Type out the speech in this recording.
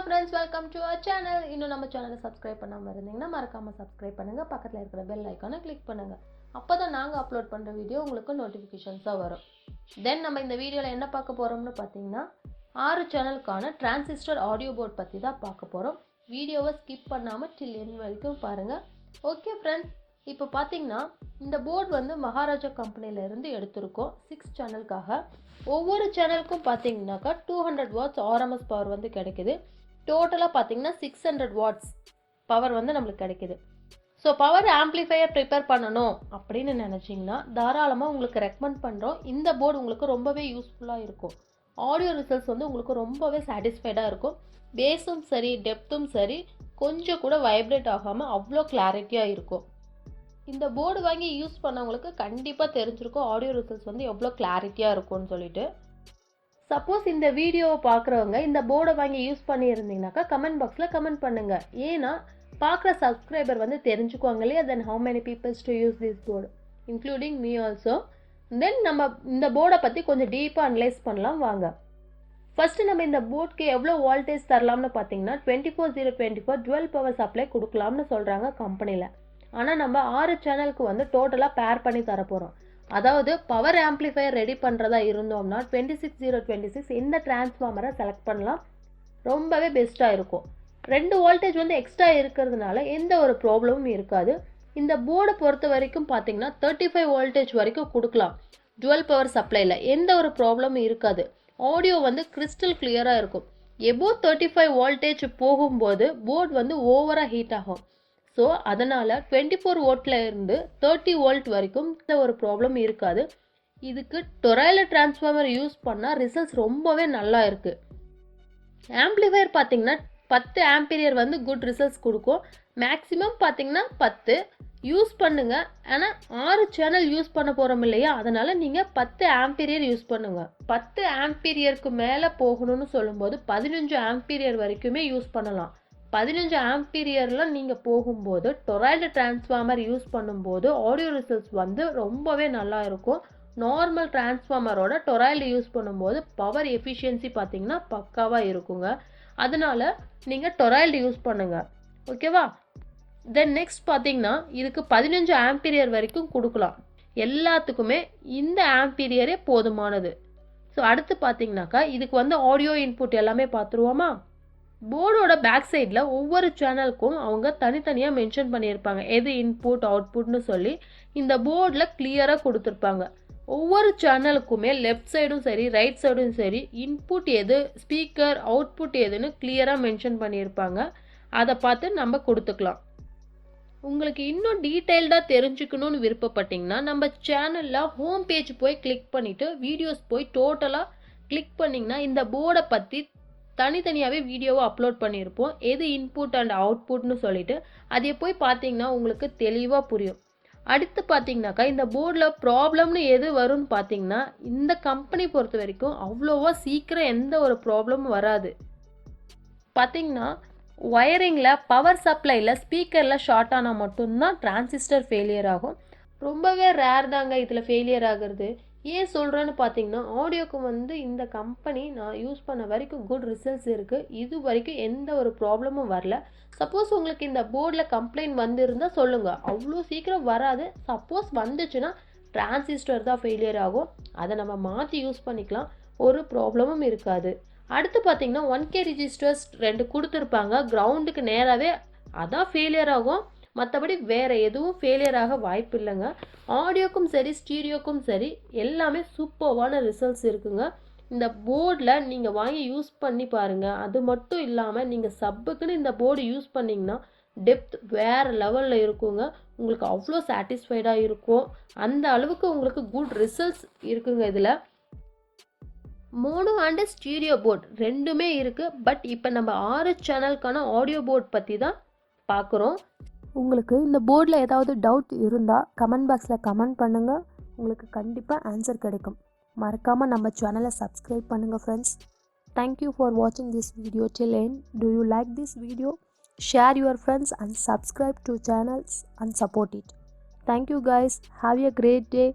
friends, welcome to our channel. இன்னும் நம்ம சேனலை சப்ஸ்கிரைப் பண்ணாம இருந்தீங்கன்னா மறக்காம சப்ஸ்கிரைப் பண்ணுங்க. பக்கத்துல இருக்கிற பெல் ஐகானை கிளிக் பண்ணுங்க. அப்பதான் நாங்க அப்லோட் பண்ற வீடியோ உங்களுக்கு நோட்டிபிகேஷன்ஸா வரும். தென் நம்ம இந்த வீடியோல என்ன பார்க்க போறோம்னு பாத்தீங்கன்னா 6 சேனலுக்கான டிரான்சிஸ்டர் ஆடியோ போர்ட் பத்தி தான் பார்க்க போறோம். வீடியோவை ஸ்கிப் பண்ணாம டில் எண்ட் வரைக்கும் பாருங்க. ஓகே ஃப்ரெண்ட்ஸ், இப்போ பாத்தீங்கன்னா இந்த போர்டு வந்து மகாராஜா கம்பெனில இருந்து எடுத்திருக்கோம் 6 சேனலுக்காக. ஒவ்வொரு சேனலுக்கும் பார்த்தீங்கன்னாக்கா 200 வாட்ஸ் ஆர்எம்எஸ் பவர் வந்து கிடைக்குது. டோட்டலாக பார்த்தீங்கன்னா 600 வாட்ஸ் பவர் வந்து நம்மளுக்கு கிடைக்குது. ஸோ பவர் ஆம்ப்ளிஃபையர் ப்ரிப்பேர் பண்ணணும் அப்படின்னு நினச்சிங்கன்னா தாராளமாக உங்களுக்கு ரெக்கமெண்ட் பண்ணுறோம். இந்த போர்டு உங்களுக்கு ரொம்பவே யூஸ்ஃபுல்லாக இருக்கும். ஆடியோ ரிசல்ட்ஸ் வந்து உங்களுக்கு ரொம்பவே சாட்டிஸ்ஃபைடாக இருக்கும். பேஸும் சரி டெப்த்தும் சரி கொஞ்சம் கூட வைப்ரேட் ஆகாமல் அவ்வளோ கிளாரிட்டியாக இருக்கும். இந்த போர்டு வாங்கி யூஸ் பண்ணவங்களுக்கு கண்டிப்பாக தெரிஞ்சிருக்கும் ஆடியோ ரிசல்ட்ஸ் வந்து எவ்வளோ கிளாரிட்டியாக இருக்கும்னு சொல்லிட்டு. சப்போஸ் இந்த வீடியோவை பார்க்குறவங்க இந்த போர்டை வாங்கி யூஸ் பண்ணியிருந்தீங்கன்னாக்கா கமெண்ட் பாக்ஸில் கமெண்ட் பண்ணுங்கள். ஏன்னா பார்க்குற சப்ஸ்கிரைபர் வந்து தெரிஞ்சுக்குவாங்க இல்லையா, then how many peoples do use this board including me also. Then நம்ம இந்த போர்டை பற்றி கொஞ்சம் டீப்பாக அனலைஸ் பண்ணலாம் வாங்க. ஃபஸ்ட்டு நம்ம இந்த போர்டுக்கு எவ்வளோ வோல்டேஜ் தரலாம்னு பார்த்தீங்கன்னா 24/0/24 12 பவர் சப்ளை கொடுக்கலாம்னு சொல்கிறாங்க கம்பெனியில். ஆனால் நம்ம 6 சேனலுக்கு வந்து டோட்டலாக பேர் பண்ணி தரப்போகிறோம். அதாவது பவர் ஆம்ப்ளிஃபையர் ரெடி பண்ணுறதா இருந்தோம்னா 26/0/26 இந்த டிரான்ஸ்ஃபார்மரை செலக்ட் பண்ணலாம். ரொம்பவே பெஸ்ட்டாக இருக்கும். 2 வோல்டேஜ் வந்து எக்ஸ்ட்ரா இருக்கிறதுனால எந்த ஒரு ப்ராப்ளமும் இருக்காது. இந்த போர்டை பொறுத்த வரைக்கும் பார்த்தீங்கன்னா 35 வோல்டேஜ் வரைக்கும் கொடுக்கலாம். 12 பவர் சப்ளையில் எந்த ஒரு ப்ராப்ளமும் இருக்காது. ஆடியோ வந்து கிறிஸ்டல் கிளியராக இருக்கும். எபோ 35 வோல்டேஜ் போகும்போது போர்டு வந்து ஓவராக ஹீட் ஆகும். ஸோ அதனால் 24 வோல்ட்டில் இருந்து 30 வோல்ட் வரைக்கும் இந்த ஒரு ப்ராப்ளம் இருக்காது. இதுக்கு டொரைல டிரான்ஸ்ஃபார்மர் யூஸ் பண்ணால் ரிசல்ட்ஸ் ரொம்பவே நல்லா இருக்குது. ஆம்ப்ளிஃபையர் பார்த்தீங்கன்னா 10 ஆம்பியர் வந்து குட் ரிசல்ட்ஸ் கொடுக்கும். மேக்ஸிமம் பார்த்தீங்கன்னா 10 யூஸ் பண்ணுங்க. ஆனால் 6 சேனல் யூஸ் பண்ண போகிறோம் இல்லையா, அதனால் நீங்கள் 10 ஆம்பியர் யூஸ் பண்ணுங்க. 10 ஆம்பியருக்கு மேலே போகணும்னு சொல்லும்போது 15 ஆம்பியர் வரைக்குமே யூஸ் பண்ணலாம். 15 ஆம்பியரில் நீங்கள் போகும்போது டொரைல டிரான்ஸ்ஃபார்மர் யூஸ் பண்ணும்போது ஆடியோ ரிசல்ட்ஸ் வந்து ரொம்பவே நல்லா இருக்கும். நார்மல் டிரான்ஸ்ஃபார்மரோட டொரைல யூஸ் பண்ணும்போது பவர் எஃபிஷியன்சி பார்த்தீங்கன்னா பக்காவாக இருக்குங்க. அதனால நீங்கள் டொரைல யூஸ் பண்ணுங்க. ஓகேவா? தென் நெக்ஸ்ட் பார்த்தீங்கன்னா இதுக்கு 15 ஆம்பியர் வரைக்கும் கொடுக்கலாம். எல்லாத்துக்குமே இந்த ஆம்பியரே போதுமானது. ஸோ அடுத்து பார்த்தீங்கன்னாக்கா இதுக்கு வந்து ஆடியோ இன்புட் எல்லாமே பார்த்துருவோமா. போர்டோட பேக் சைடில் ஒவ்வொரு சேனலுக்கும் அவங்க தனித்தனியாக மென்ஷன் பண்ணியிருப்பாங்க எது இன்புட் அவுட்புட்னு சொல்லி. இந்த போர்டில் கிளியராக கொடுத்துருப்பாங்க. ஒவ்வொரு சேனலுக்குமே லெஃப்ட் சைடும் சரி ரைட் சைடும் சரி இன்புட் எது ஸ்பீக்கர் அவுட்புட் எதுன்னு கிளியராக மென்ஷன் பண்ணியிருப்பாங்க. அதை பார்த்து நம்ம கொடுத்துக்கலாம். உங்களுக்கு இன்னும் டீட்டெயில்டாக தெரிஞ்சுக்கணும்னு விருப்பப்பட்டீங்கன்னா நம்ம சேனலில் ஹோம் பேஜ் போய் கிளிக் பண்ணிவிட்டு வீடியோஸ் போய் டோட்டலாக கிளிக் பண்ணிங்கன்னா இந்த போர்டை பற்றி தனித்தனியாகவே வீடியோவை அப்லோட் பண்ணியிருப்போம். எது இன்புட் அண்ட் அவுட்புட்னு சொல்லிட்டு அதை போய் பார்த்தீங்கன்னா உங்களுக்கு தெளிவாக புரியும். அடுத்து பார்த்தீங்கன்னாக்கா இந்த போர்டில் ப்ராப்ளம்னு எது வரும்னு பார்த்தீங்கன்னா இந்த கம்பெனி பொறுத்த வரைக்கும் அவ்வளோவா சீக்கிரம் எந்த ஒரு ப்ராப்ளமும் வராது. பார்த்தீங்கன்னா ஒயரிங்கில் பவர் சப்ளையில் ஸ்பீக்கரில் ஷார்ட் ஆனால் மட்டும்தான் டிரான்சிஸ்டர் ஃபெயிலியர் ஆகும். ரொம்பவே ரேர் தாங்க இதில் ஃபெயிலியர் ஆகிறது. ஏன் சொல்கிறேன்னு பார்த்தீங்கன்னா ஆடியோக்கு வந்து இந்த கம்பெனி நான் யூஸ் பண்ண வரைக்கும் குட் ரிசல்ட்ஸ் இருக்குது. இது வரைக்கும் எந்த ஒரு ப்ராப்ளமும் வரல. சப்போஸ் உங்களுக்கு இந்த போர்டில் கம்ப்ளைண்ட் வந்துருந்தால் சொல்லுங்கள். அவ்வளோ சீக்கிரம் வராது. சப்போஸ் வந்துச்சுன்னா டிரான்சிஸ்டர் தான் ஃபெயிலியர் ஆகும். அதை நம்ம மாற்றி யூஸ் பண்ணிக்கலாம். ஒரு ப்ராப்ளமும் இருக்காது. அடுத்து பார்த்தீங்கன்னா 1K ரிஜிஸ்டர்ஸ் 2 கொடுத்துருப்பாங்க. கிரவுண்டுக்கு நேராகவே அதான் ஃபெயிலியர் ஆகும். மற்றபடி வேறு எதுவும் ஃபெயிலியர் ஆக வாய்ப்பு இல்லைங்க. ஆடியோக்கும் சரி ஸ்டீரியோக்கும் சரி எல்லாமே சூப்பர்வான ரிசல்ட்ஸ் இருக்குங்க. இந்த போர்டில் நீங்கள் வாங்கி யூஸ் பண்ணி பாருங்கள். அது மட்டும் இல்லாமல் நீங்கள் சப்புக்குன்னு இந்த போர்டு யூஸ் பண்ணிங்கன்னா டெப்த் வேறு லெவலில் இருக்குங்க. உங்களுக்கு அவ்வளோ சாட்டிஸ்ஃபைடாக இருக்கும். அந்த அளவுக்கு உங்களுக்கு குட் ரிசல்ட்ஸ் இருக்குங்க. இதில் மோனோ அண்ட் ஸ்டீரியோ போர்ட் ரெண்டுமே இருக்குது. பட் இப்போ நம்ம 6 சேனலுக்கான ஆடியோ போர்ட் பற்றி தான் பார்க்குறோம். உங்களுக்கு இந்த போர்டில் ஏதாவது டவுட் இருந்தால் கமெண்ட் பாக்ஸில் கமெண்ட் பண்ணுங்கள். உங்களுக்கு கண்டிப்பாக ஆன்சர் கிடைக்கும். மறக்காமல் நம்ம சேனலை சப்ஸ்கிரைப் பண்ணுங்கள் ஃப்ரெண்ட்ஸ். தேங்க்யூ ஃபார் வாட்சிங் this video till end. Do you like this video? Share your friends and subscribe to channels and support it. Thank you guys. Have a great day.